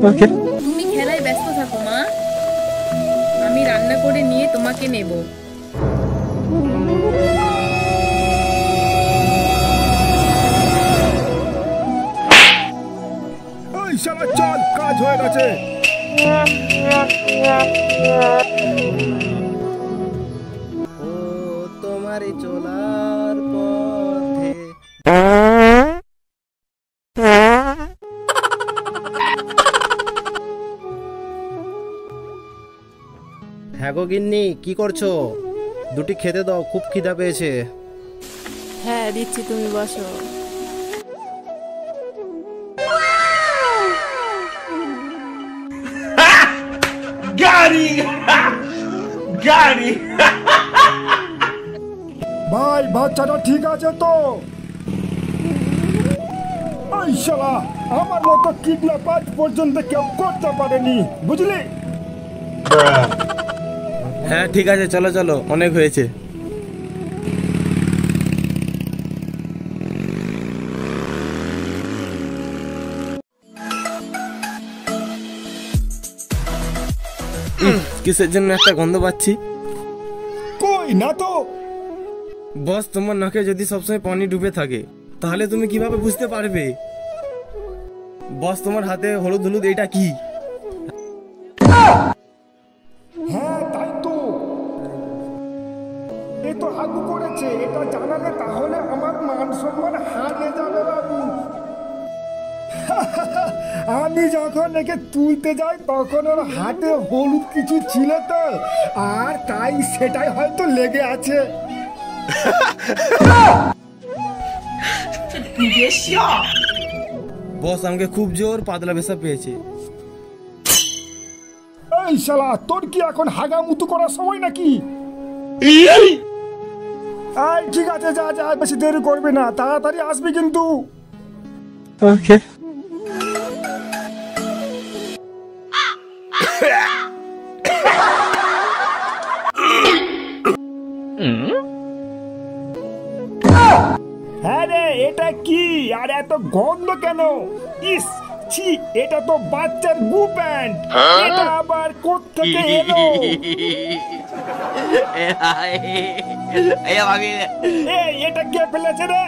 ওকে। তুমি খেলায় ব্যস্ত থাকো মা, আমি রান্না করে নিয়ে তোমাকে নেব। ওই শালা চল, কাজ হয়ে গেছে। ও তোমার চলার পথে। হ্যাঁ গো গিন্নি, কি করছো? দুটি খেতে দাও, খুব খিদা পেয়েছে। হ্যাঁ দিচ্ছি, তুমি বসো। ভাই বাচ্চাটা ঠিক আছে তো? ওই শালা আমার মতো কিডন্যাপ আজ পর্যন্ত কেউ করতে পারেনি, বুঝলি? হ্যাঁ ঠিক আছে, চলো চলো, অনেক হয়েছে। কিসের জন্য একটা গন্ধ পাচ্ছি? কই না তো। বস, তোমার নাকে যদি সবসময় পানি ডুবে থাকে তাহলে তুমি কিভাবে বুঝতে পারবে? বস, তোমার হাতে হলুদ হলুদ, এটা কি? হ্যাঁ তাই তো, এ তো হাগু করেছে। এটা জানালে তাহলে আমার মান সম্মান হারিয়ে যাবে বাবু। আমি যখন একে তুলতে যাই তখন ওর হাতে হলুদ কিছু ছিল তো, আর তাই সেটাই হয়তো লেগে আছে। বস, আমাকে খুব জোর পাতলা পেশাব পেয়েছে। এই শালা, তোর কি এখন হাগা মুতু করার সময় নাকি? এই ঠিক আছে, যা যা, বেশি দেরি করবি না, তাড়াতাড়ি আসবি কিন্তু। ওকে। হ্যাঁ রে, এটা কি? আর এত গন্ধ কেন? ইস, ছি, এটা তো বাচ্চার গু প্যান্ট। এটা আবার কোত্থেকে এলো? এই, এটা কে ফেলেছে রে?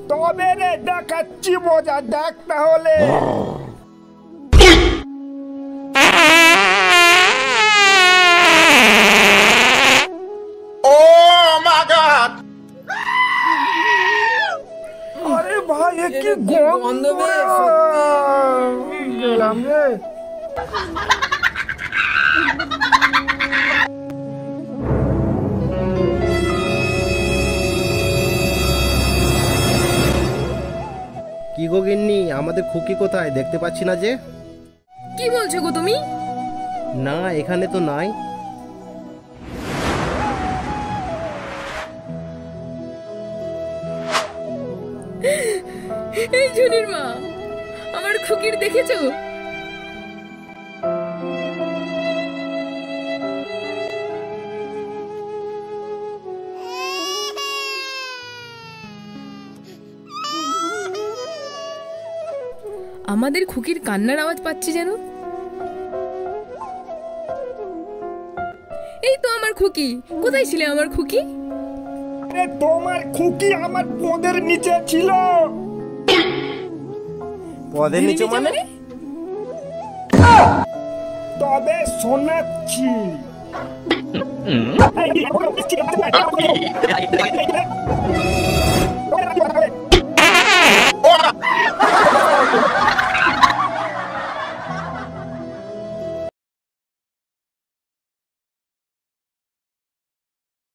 তবে রে দেখাচ্ছি মজা, দেখ তাহলে। আরে ভাই, এ কি গন্ধ রে! গেলাম রে। কি গো গিন্নি, আমাদের খুকি কোথায়? দেখতে পাচ্ছি না যে। কি বলছো গো তুমি? না, এখানে তো নাই। এই ঝুনির মা, আমার খুকির দেখেছো? আমাদের খুকির কান্নার আওয়াজ পাচ্ছি যেন। এই তো আমার খুকি। কোথায় ছিলে আমার খুকি? আরে তোমার খুকি আমার পদের নিচে ছিল। পদের নিচে মানে? তবে শোনাচ্ছি।